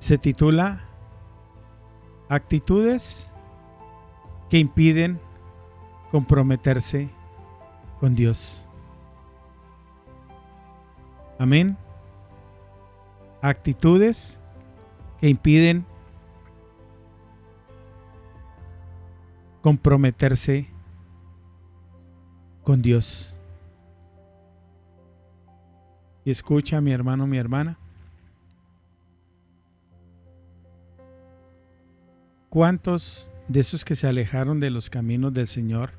Se titula Actitudes que impiden comprometerse con Dios. Amén. Actitudes que impiden comprometerse con Dios. Y escucha, mi hermano, mi hermana. ¿Cuántos de esos que se alejaron de los caminos del Señor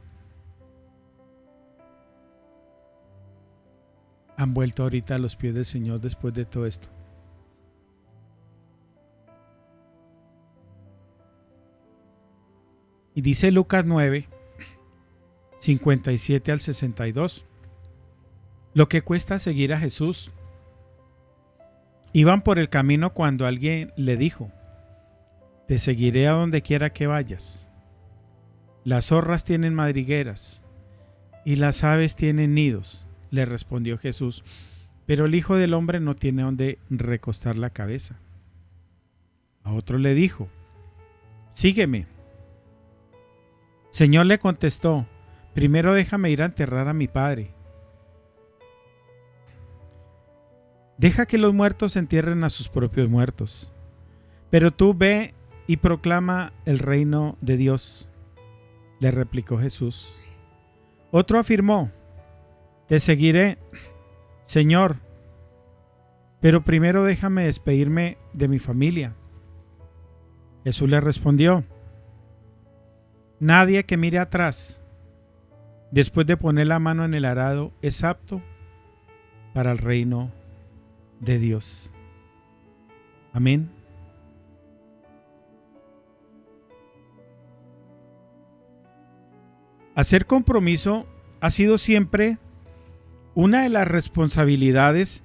han vuelto ahorita a los pies del Señor después de todo esto? Y dice Lucas 9, 57 al 62, lo que cuesta seguir a Jesús. Iban por el camino cuando alguien le dijo: te seguiré a donde quiera que vayas. Las zorras tienen madrigueras y las aves tienen nidos, le respondió Jesús, pero el Hijo del Hombre no tiene donde recostar la cabeza. A otro le dijo: sígueme. Señor, le contestó, primero déjame ir a enterrar a mi padre. Deja que los muertos entierren a sus propios muertos, pero tú ve y proclama el reino de Dios, le replicó Jesús. Otro afirmó: te seguiré, Señor, pero primero déjame despedirme de mi familia. Jesús le respondió: nadie que mire atrás después de poner la mano en el arado es apto para el reino de Dios. Amén. Hacer compromiso ha sido siempre una de las responsabilidades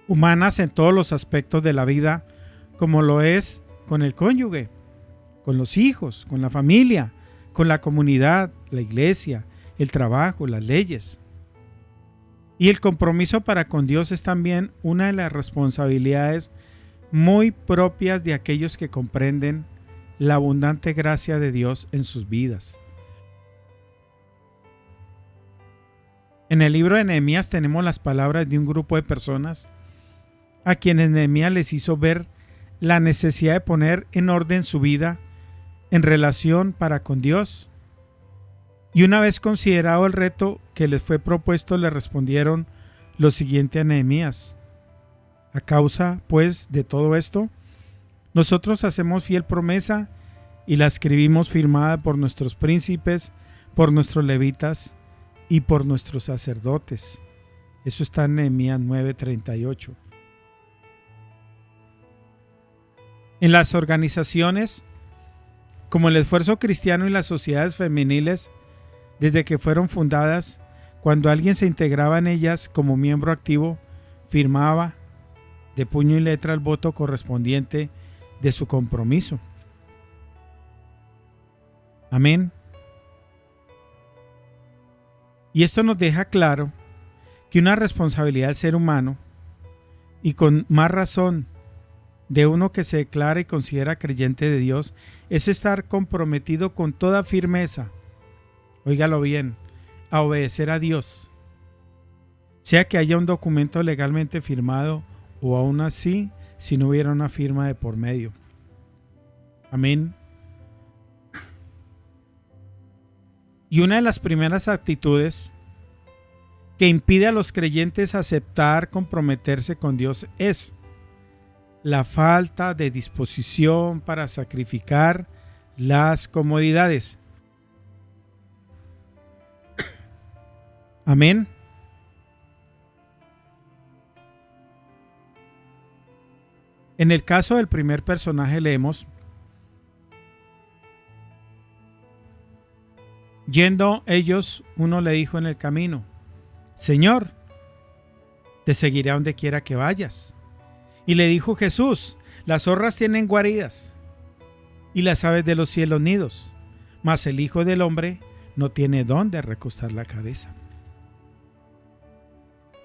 humanas en todos los aspectos de la vida, como lo es con el cónyuge, con los hijos, con la familia, con la comunidad, la iglesia, el trabajo, las leyes. Y el compromiso para con Dios es también una de las responsabilidades muy propias de aquellos que comprenden la abundante gracia de Dios en sus vidas. En el libro de Nehemías tenemos las palabras de un grupo de personas a quienes Nehemías les hizo ver la necesidad de poner en orden su vida en relación para con Dios. Y una vez considerado el reto que les fue propuesto, le respondieron lo siguiente a Nehemías: a causa, pues, de todo esto, nosotros hacemos fiel promesa y la escribimos firmada por nuestros príncipes, por nuestros levitas y por nuestros sacerdotes. Eso está en Nehemías 9:38. En las organizaciones, como el Esfuerzo Cristiano y las sociedades femeniles, desde que fueron fundadas, cuando alguien se integraba en ellas como miembro activo, firmaba de puño y letra el voto correspondiente de su compromiso. Amén. Y esto nos deja claro que una responsabilidad del ser humano, y con más razón de uno que se declara y considera creyente de Dios, es estar comprometido con toda firmeza, óigalo bien, a obedecer a Dios, sea que haya un documento legalmente firmado o aún así si no hubiera una firma de por medio. Amén. Y una de las primeras actitudes que impide a los creyentes aceptar comprometerse con Dios es la falta de disposición para sacrificar las comodidades. Amén. En el caso del primer personaje leemos: yendo ellos, uno le dijo en el camino: Señor, te seguiré a donde quiera que vayas. Y le dijo Jesús: las zorras tienen guaridas y las aves de los cielos nidos, mas el Hijo del Hombre no tiene dónde recostar la cabeza.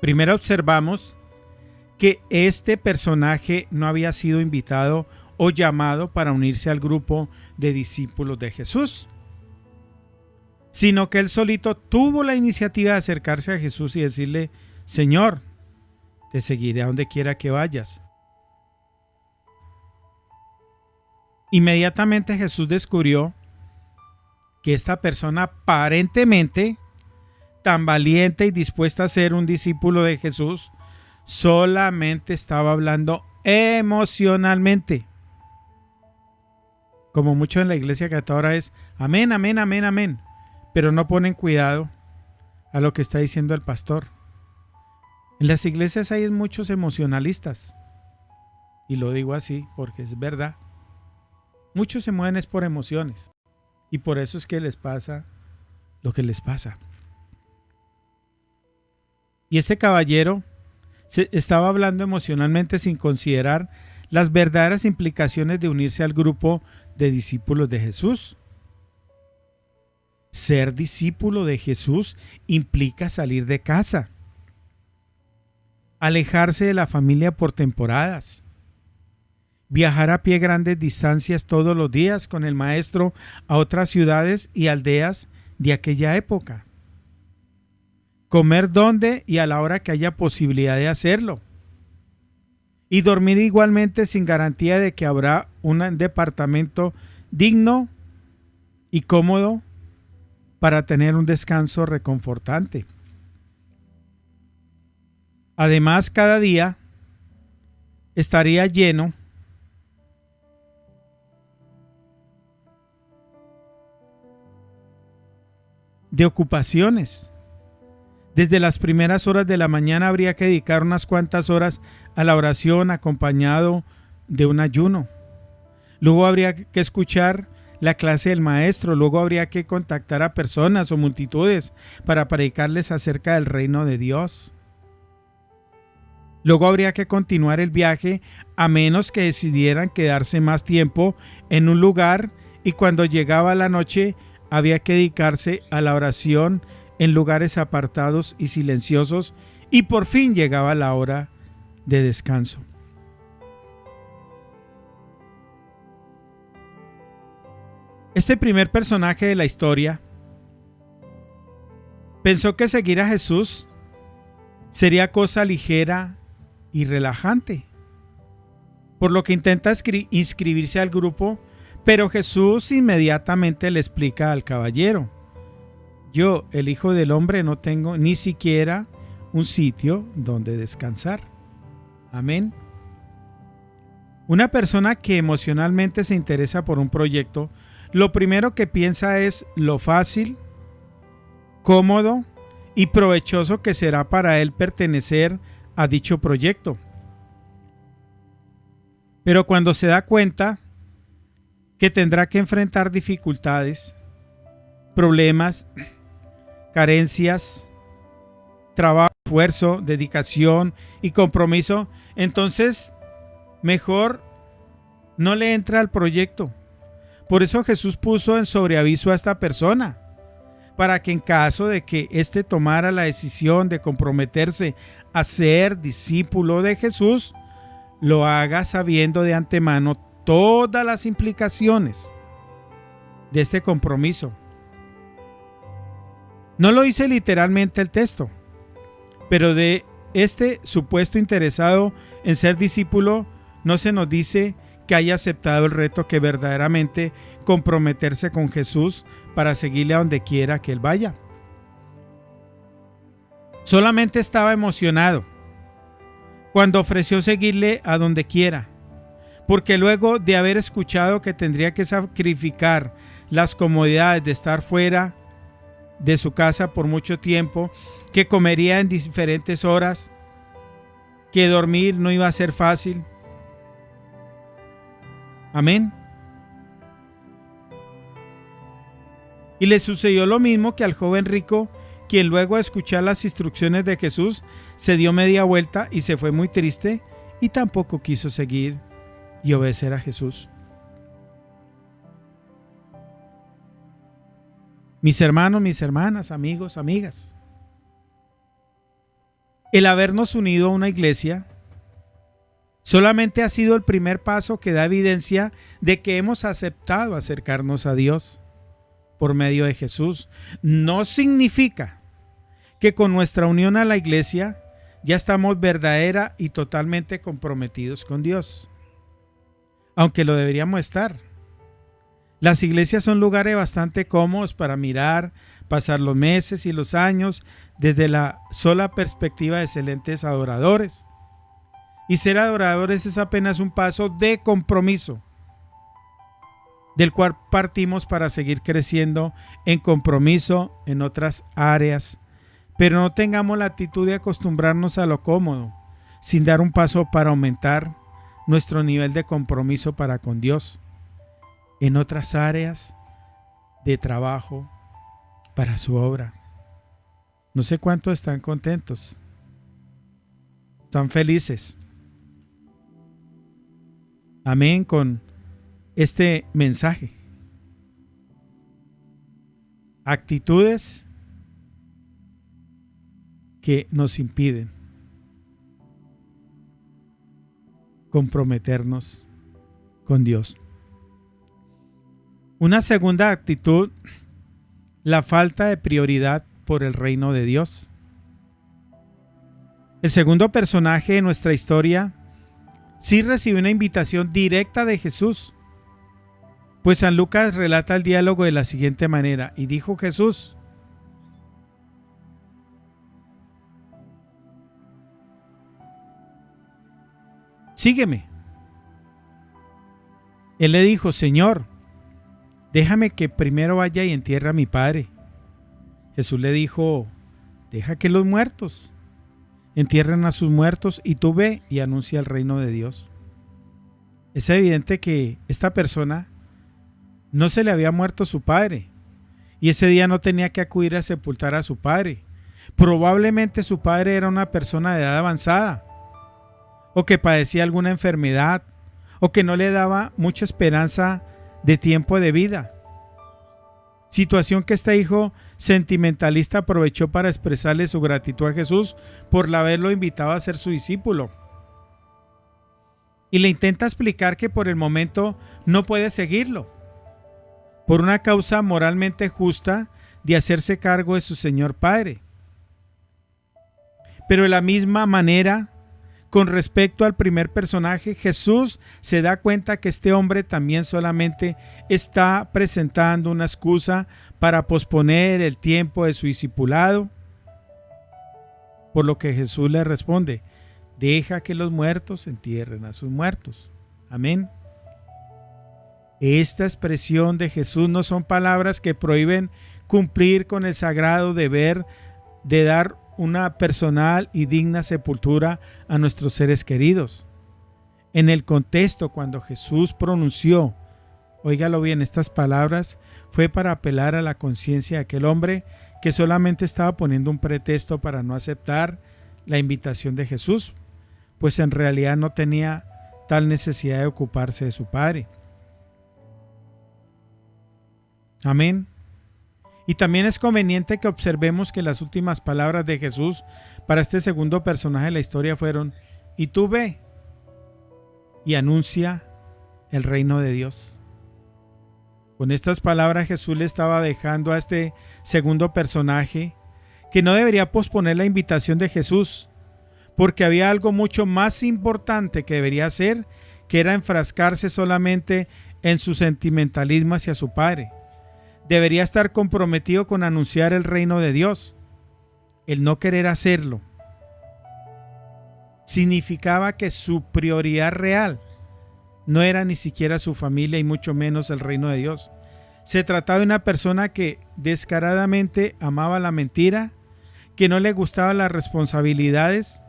Primero observamos que este personaje no había sido invitado o llamado para unirse al grupo de discípulos de Jesús, sino que él solito tuvo la iniciativa de acercarse a Jesús y decirle: Señor, te seguiré a donde quiera que vayas. Inmediatamente Jesús descubrió que esta persona, aparentemente tan valiente y dispuesta a ser un discípulo de Jesús, solamente estaba hablando emocionalmente. Como mucho en la iglesia que hasta ahora es amén, amén, amén, amén, pero no ponen cuidado a lo que está diciendo el pastor. En las iglesias hay muchos emocionalistas, y lo digo así porque es verdad. Muchos se mueven es por emociones, y por eso es que les pasa lo que les pasa. Y este caballero estaba hablando emocionalmente sin considerar las verdaderas implicaciones de unirse al grupo de discípulos de Jesús. Ser discípulo de Jesús implica salir de casa, alejarse de la familia por temporadas, viajar a pie grandes distancias todos los días con el maestro a otras ciudades y aldeas de aquella época, comer donde y a la hora que haya posibilidad de hacerlo, y dormir igualmente sin garantía de que habrá un departamento digno y cómodo para tener un descanso reconfortante. Además, cada día estaría lleno de ocupaciones. Desde las primeras horas de la mañana habría que dedicar unas cuantas horas a la oración acompañado de un ayuno. Luego habría que escuchar la clase del maestro. Luego habría que contactar a personas o multitudes para predicarles acerca del reino de Dios. Luego habría que continuar el viaje a menos que decidieran quedarse más tiempo en un lugar, y cuando llegaba la noche había que dedicarse a la oración en lugares apartados y silenciosos, y por fin llegaba la hora de descanso. Este primer personaje de la historia pensó que seguir a Jesús sería cosa ligera y relajante, por lo que intenta inscribirse al grupo, pero Jesús inmediatamente le explica al caballero: yo, el Hijo del Hombre, no tengo ni siquiera un sitio donde descansar. Amén. Una persona que emocionalmente se interesa por un proyecto, lo primero que piensa es lo fácil, cómodo y provechoso que será para él pertenecer a dicho proyecto. Pero cuando se da cuenta que tendrá que enfrentar dificultades, problemas, carencias, trabajo, esfuerzo, dedicación y compromiso, entonces mejor no le entra al proyecto. Por eso Jesús puso en sobreaviso a esta persona, para que en caso de que éste tomara la decisión de comprometerse a ser discípulo de Jesús, lo haga sabiendo de antemano todas las implicaciones de este compromiso. No lo dice literalmente el texto, pero de este supuesto interesado en ser discípulo no se nos dice que haya aceptado el reto que verdaderamente comprometerse con Jesús para seguirle a donde quiera que él vaya. Solamente estaba emocionado cuando ofreció seguirle a donde quiera, porque luego de haber escuchado que tendría que sacrificar las comodidades de estar fuera de su casa por mucho tiempo, que comería en diferentes horas, que dormir no iba a ser fácil. Amén. Y le sucedió lo mismo que al joven rico, quien luego de escuchar las instrucciones de Jesús se dio media vuelta y se fue muy triste, y tampoco quiso seguir y obedecer a Jesús. Mis hermanos, mis hermanas, amigos, amigas, el habernos unido a una iglesia Solamente ha sido el primer paso que da evidencia de que hemos aceptado acercarnos a Dios por medio de Jesús. No significa que con nuestra unión a la iglesia ya estamos verdadera y totalmente comprometidos con Dios, aunque lo deberíamos estar. Las iglesias son lugares bastante cómodos para mirar, pasar los meses y los años desde la sola perspectiva de excelentes adoradores. Y ser adoradores es apenas un paso de compromiso, del cual partimos para seguir creciendo en compromiso en otras áreas. Pero no tengamos la actitud de acostumbrarnos a lo cómodo, sin dar un paso para aumentar nuestro nivel de compromiso para con Dios en otras áreas de trabajo para su obra. No sé cuántos están contentos, están felices. Amén con este mensaje. Actitudes que nos impiden comprometernos con Dios. Una segunda actitud, la falta de prioridad por el reino de Dios. El segundo personaje de nuestra historia sí recibió una invitación directa de Jesús, pues San Lucas relata el diálogo de la siguiente manera: y dijo Jesús: sígueme. Él le dijo: Señor, déjame que primero vaya y entierre a mi padre. Jesús le dijo: deja que los muertos entierren a sus muertos y tú ve y anuncia el reino de Dios. Es evidente que esta persona no se le había muerto su padre y ese día no tenía que acudir a sepultar a su padre. Probablemente su padre era una persona de edad avanzada, o que padecía alguna enfermedad, o que no le daba mucha esperanza de tiempo de vida. Situación que este hijo sentimentalista aprovechó para expresarle su gratitud a Jesús por haberlo invitado a ser su discípulo. Y le intenta explicar que por el momento no puede seguirlo, por una causa moralmente justa de hacerse cargo de su señor padre. Pero de la misma manera, con respecto al primer personaje, Jesús se da cuenta que este hombre también solamente está presentando una excusa para posponer el tiempo de su discipulado. Por lo que Jesús le responde: deja que los muertos entierren a sus muertos. Amén. Esta expresión de Jesús no son palabras que prohíben cumplir con el sagrado deber de dar una personal y digna sepultura a nuestros seres queridos. En el contexto, cuando Jesús pronunció, óigalo bien, estas palabras, fue para apelar a la conciencia de aquel hombre que solamente estaba poniendo un pretexto para no aceptar la invitación de Jesús, pues en realidad no tenía tal necesidad de ocuparse de su padre. Amén. Y también es conveniente que observemos que las últimas palabras de Jesús para este segundo personaje de la historia fueron: y tú ve y anuncia el reino de Dios. Con estas palabras Jesús le estaba dejando a este segundo personaje que no debería posponer la invitación de Jesús, porque había algo mucho más importante que debería hacer, que era enfrascarse solamente en su sentimentalismo hacia su padre. Debería estar comprometido con anunciar el reino de Dios. El no querer hacerlo significaba que su prioridad real no era ni siquiera su familia y mucho menos el reino de Dios. Se trataba de una persona que descaradamente amaba la mentira, que no le gustaban las responsabilidades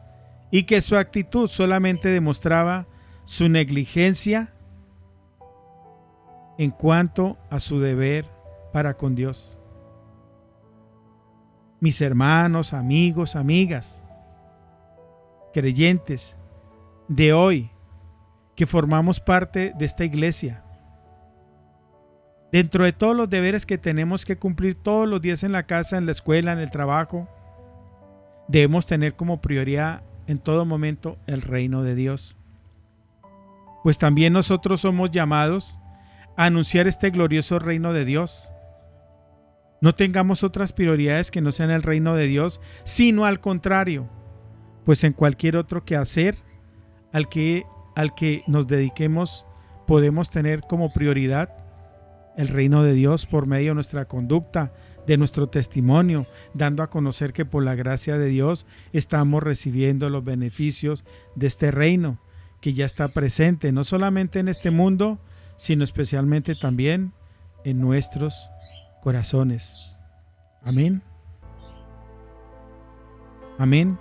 y que su actitud solamente demostraba su negligencia en cuanto a su deber para con Dios. Mis hermanos, amigos, amigas, creyentes de hoy que formamos parte de esta iglesia, dentro de todos los deberes que tenemos que cumplir todos los días en la casa, en la escuela, en el trabajo, debemos tener como prioridad en todo momento el reino de Dios. pues también nosotros somos llamados a anunciar este glorioso reino de Dios. No tengamos otras prioridades que no sean el reino de Dios, sino al contrario, pues en cualquier otro quehacer al que nos dediquemos podemos tener como prioridad el reino de Dios por medio de nuestra conducta, de nuestro testimonio, dando a conocer que por la gracia de Dios estamos recibiendo los beneficios de este reino que ya está presente, no solamente en este mundo, sino especialmente también en nuestros corazones. Amén. Amén.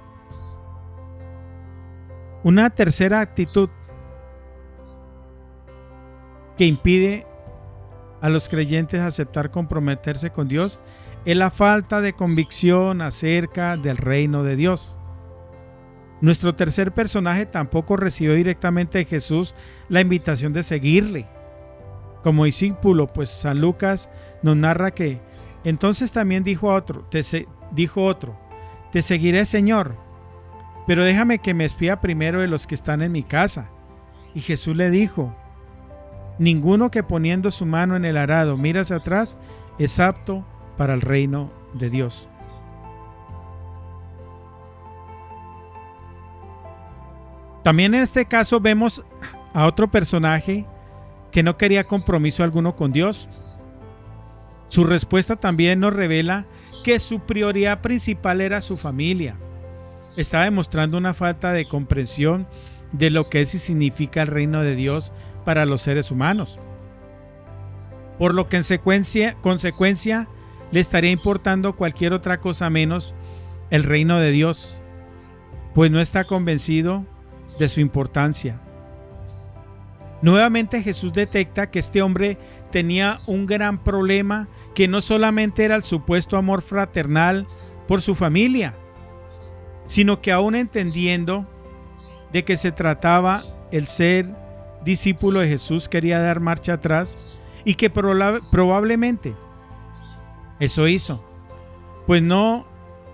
Una tercera actitud que impide a los creyentes aceptar comprometerse con Dios es la falta de convicción acerca del reino de Dios. Nuestro tercer personaje tampoco recibió directamente de Jesús la invitación de seguirle como discípulo, pues San Lucas nos narra que entonces también dijo otro, te seguiré, Señor, pero déjame que me espía primero de los que están en mi casa. Y Jesús le dijo, ninguno que poniendo su mano en el arado mira hacia atrás es apto para el reino de Dios. También en este caso vemos a otro personaje que no quería compromiso alguno con Dios. Su respuesta también nos revela que su prioridad principal era su familia. Estaba demostrando una falta de comprensión de lo que es y significa el reino de Dios para los seres humanos. Por lo que en consecuencia le estaría importando cualquier otra cosa menos el reino de Dios, pues no está convencido de su importancia. Nuevamente Jesús detecta que este hombre tenía un gran problema, que no solamente era el supuesto amor fraternal por su familia, sino que aún entendiendo de que se trataba el ser discípulo de Jesús, quería dar marcha atrás y que probablemente eso hizo, pues no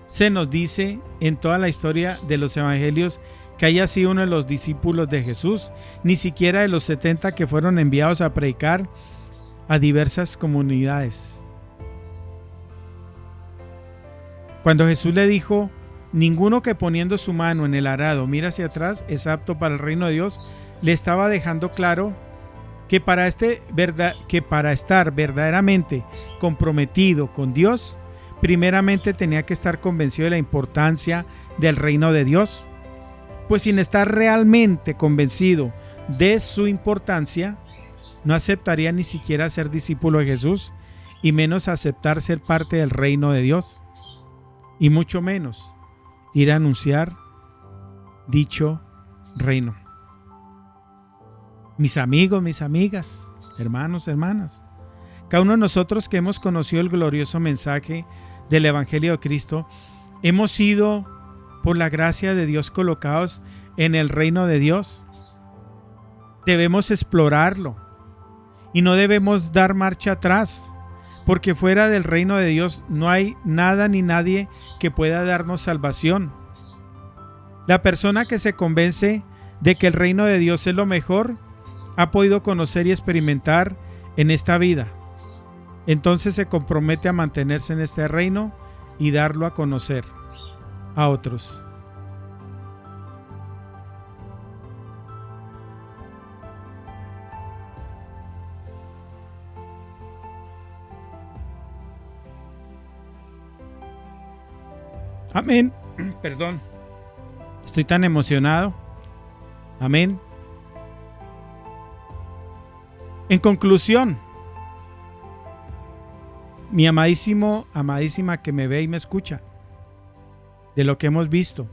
se nos dice en toda la historia de los evangelios que haya sido uno de los discípulos de Jesús, ni siquiera de los 70 que fueron enviados a predicar a diversas comunidades. Cuando Jesús le dijo, ninguno que poniendo su mano en el arado mira hacia atrás es apto para el reino de Dios, le estaba dejando claro que para estar verdaderamente comprometido con Dios, primeramente tenía que estar convencido de la importancia del reino de Dios. Pues sin estar realmente convencido de su importancia, no aceptaría ni siquiera ser discípulo de Jesús, y menos aceptar ser parte del reino de Dios, y mucho menos ir a anunciar dicho reino. Mis amigos, mis amigas, hermanos, hermanas, cada uno de nosotros que hemos conocido el glorioso mensaje del Evangelio de Cristo, hemos sido por la gracia de Dios colocados en el reino de Dios. Debemos explorarlo y no debemos dar marcha atrás, porque fuera del reino de Dios no hay nada ni nadie que pueda darnos salvación. La persona que se convence de que el reino de Dios es lo mejor, ha podido conocer y experimentar en esta vida. Entonces se compromete a mantenerse en este reino y darlo a conocer a otros. Amén. Perdón. Estoy tan emocionado. Amén. En conclusión, mi amadísima que me ve y me escucha, de lo que hemos visto,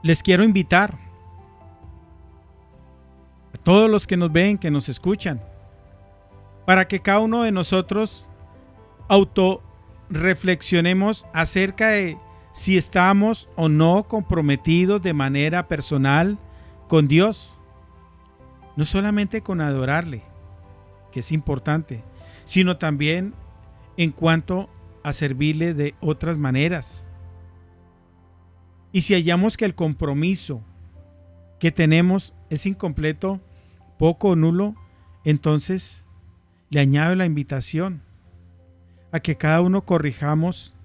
les quiero invitar a todos los que nos ven, que nos escuchan, para que cada uno de nosotros autorreflexionemos acerca de si estamos o no comprometidos de manera personal con Dios. No solamente con adorarle, que es importante, sino también en cuanto a servirle de otras maneras. Y si hallamos que el compromiso que tenemos es incompleto, poco o nulo, entonces le añado la invitación a que cada uno corrijamos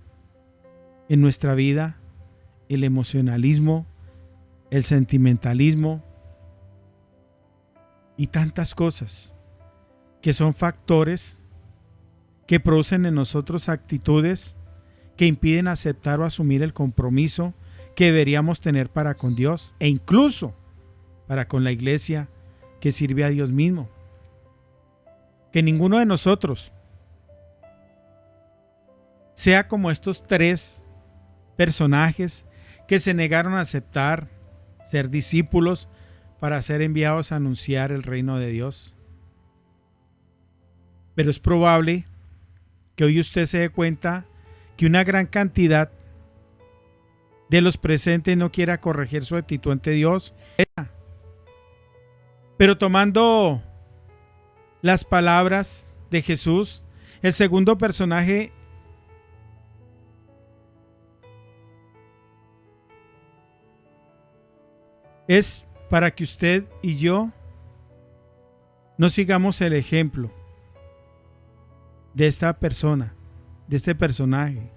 en nuestra vida el emocionalismo, el sentimentalismo y tantas cosas que son factores que producen en nosotros actitudes que impiden aceptar o asumir el compromiso que deberíamos tener para con Dios e incluso para con la iglesia que sirve a Dios mismo. Que ninguno de nosotros sea como estos tres personajes que se negaron a aceptar ser discípulos para ser enviados a anunciar el reino de Dios. Pero es probable que hoy usted se dé cuenta que una gran cantidad de los presentes no quiera corregir su actitud ante Dios. Pero tomando las palabras de Jesús, el segundo personaje es para que usted y yo no sigamos el ejemplo de esta persona, de este personaje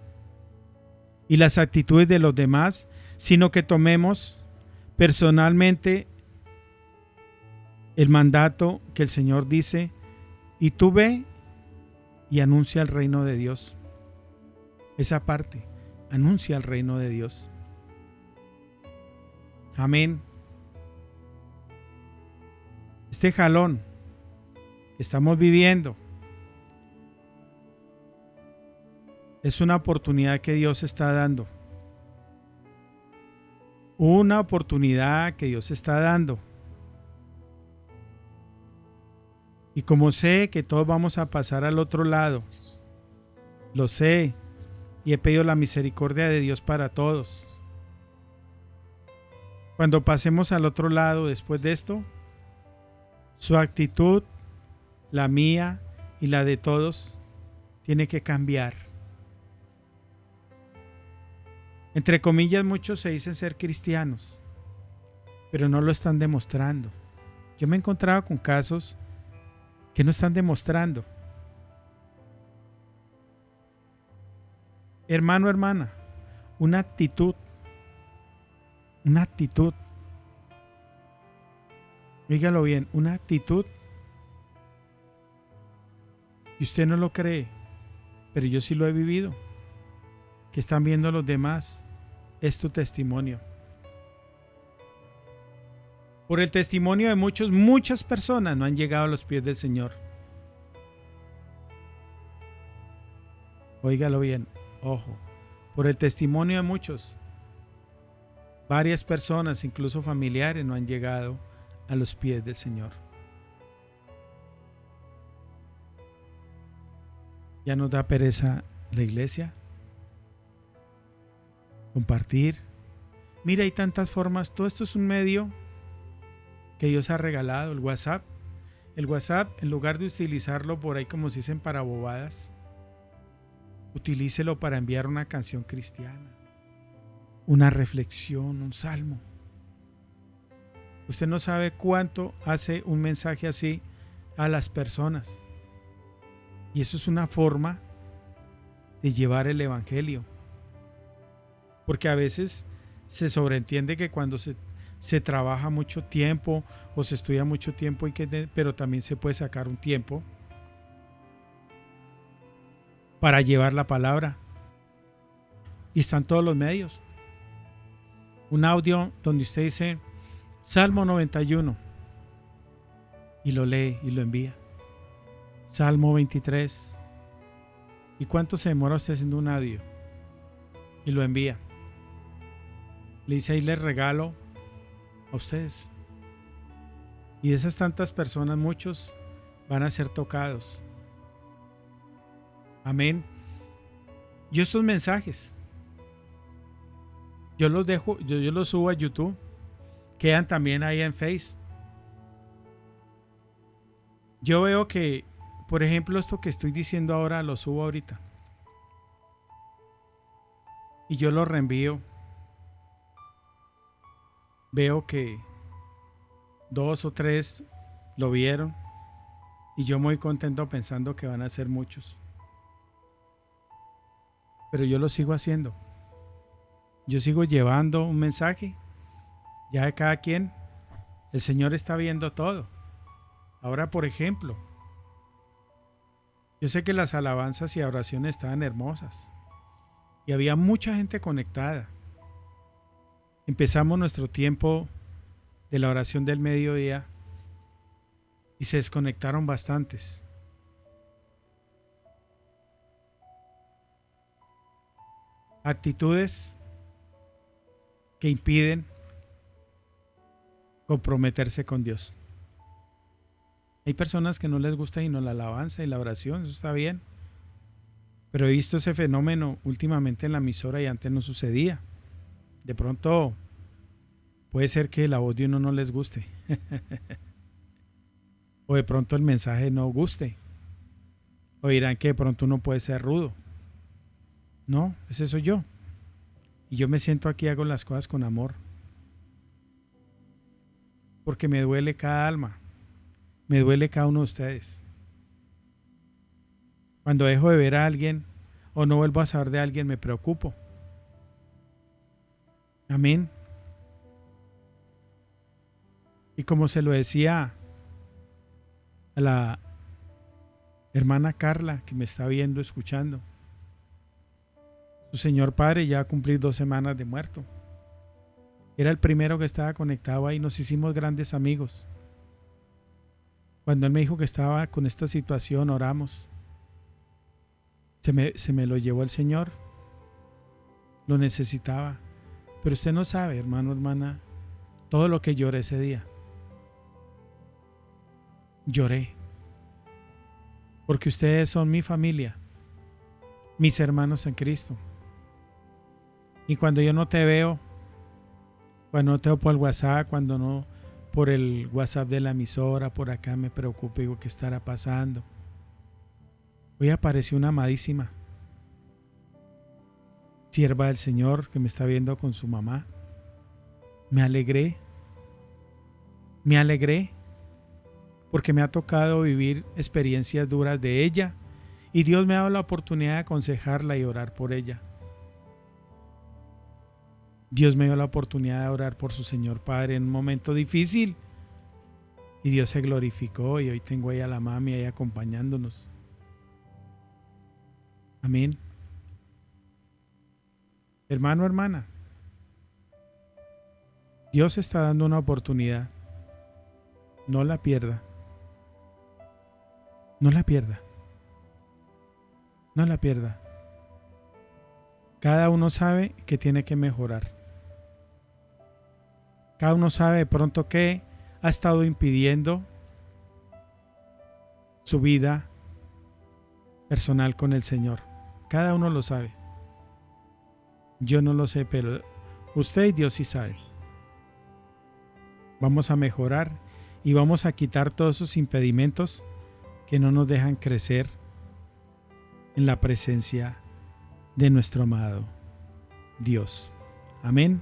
y las actitudes de los demás, sino que tomemos personalmente el mandato que el Señor dice: y tú ve y anuncia el reino de Dios. Esa parte, anuncia el reino de Dios. Amén. Este jalón que estamos viviendo es una oportunidad que Dios está dando. Una oportunidad que Dios está dando. Y como sé que todos vamos a pasar al otro lado, lo sé, y he pedido la misericordia de Dios para todos. Cuando pasemos al otro lado después de esto, su actitud, la mía y la de todos, tiene que cambiar. Entre comillas, muchos se dicen ser cristianos, pero no lo están demostrando. Yo me he encontrado con casos que no están demostrando. Hermano, hermana, una actitud, dígalo bien, una actitud, y usted no lo cree, pero yo sí lo he vivido, que están viendo los demás, es tu testimonio. Por el testimonio de muchas personas no han llegado a los pies del Señor. Óigalo bien, ojo. Por el testimonio de muchos, varias personas, incluso familiares, no han llegado a los pies del Señor. Ya nos da pereza la iglesia, compartir. Mira, hay tantas formas. Todo esto es un medio que Dios ha regalado, el WhatsApp. El WhatsApp, en lugar de utilizarlo por ahí como se dicen para bobadas, utilícelo para enviar una canción cristiana, una reflexión, un salmo. Usted no sabe cuánto hace un mensaje así a las personas. Y eso es una forma de llevar el evangelio. Porque a veces se sobreentiende que cuando se trabaja mucho tiempo o se estudia mucho tiempo, pero también se puede sacar un tiempo para llevar la palabra. Y están todos los medios. Un audio donde usted dice Salmo 91 y lo lee y lo envía. Salmo 23. ¿Y cuánto se demora usted haciendo un audio? Y lo envía. Le dice: ahí les regalo a ustedes. Y de esas tantas personas, muchos van a ser tocados. Amén. Yo estos mensajes, yo los dejo, yo los subo a YouTube. Quedan también ahí en Face. Yo veo que, por ejemplo, esto que estoy diciendo ahora lo subo ahorita. Y yo lo reenvío. veo que 2 o 3 lo vieron y yo muy contento pensando que van a ser muchos. Pero yo lo sigo haciendo. Yo sigo llevando un mensaje ya de cada quien. El Señor está viendo todo. Ahora, por ejemplo, yo sé que las alabanzas y oraciones estaban hermosas y había mucha gente conectada. Empezamos nuestro tiempo de la oración del mediodía y se desconectaron bastantes. Actitudes que impiden comprometerse con Dios. Hay personas que no les gusta y no la alabanza y la oración, eso está bien. Pero he visto ese fenómeno últimamente en la emisora y antes no sucedía. De pronto puede ser que la voz de uno no les guste. O de pronto el mensaje no guste. O dirán que de pronto uno puede ser rudo. No, ese soy yo. Y yo me siento aquí y hago las cosas con amor. Porque me duele cada alma. Me duele cada uno de ustedes. Cuando dejo de ver a alguien o no vuelvo a saber de alguien, me preocupo. Amén. Y como se lo decía a la hermana Carla, que me está viendo, escuchando, su señor padre ya va a cumplir 2 semanas de muerto. Era el primero que estaba conectado ahí, nos hicimos grandes amigos. Cuando él me dijo que estaba con esta situación, oramos. Se me lo llevó el Señor. Lo necesitaba. Pero usted no sabe, hermano, hermana, todo lo que lloré ese día. Lloré. Porque ustedes son mi familia, mis hermanos en Cristo. Y cuando yo no te veo, cuando no te veo por el WhatsApp, cuando no por el WhatsApp de la emisora, por acá me preocupo y digo, ¿qué estará pasando? Hoy apareció una amadísima sierva del Señor que me está viendo con su mamá. Me alegré porque me ha tocado vivir experiencias duras de ella y Dios me ha dado la oportunidad de aconsejarla y orar por ella. Dios me dio la oportunidad de orar por su Señor Padre en un momento difícil y Dios se glorificó y hoy tengo ahí a la mami ahí acompañándonos. Amén. Hermano, hermana, Dios está dando una oportunidad. No la pierda. No la pierda. No la pierda. Cada uno sabe que tiene que mejorar. Cada uno sabe de pronto qué ha estado impidiendo su vida personal con el Señor. Cada uno lo sabe. Yo no lo sé, pero usted y Dios sí sabe. Vamos a mejorar y vamos a quitar todos esos impedimentos que no nos dejan crecer en la presencia de nuestro amado Dios. Amén.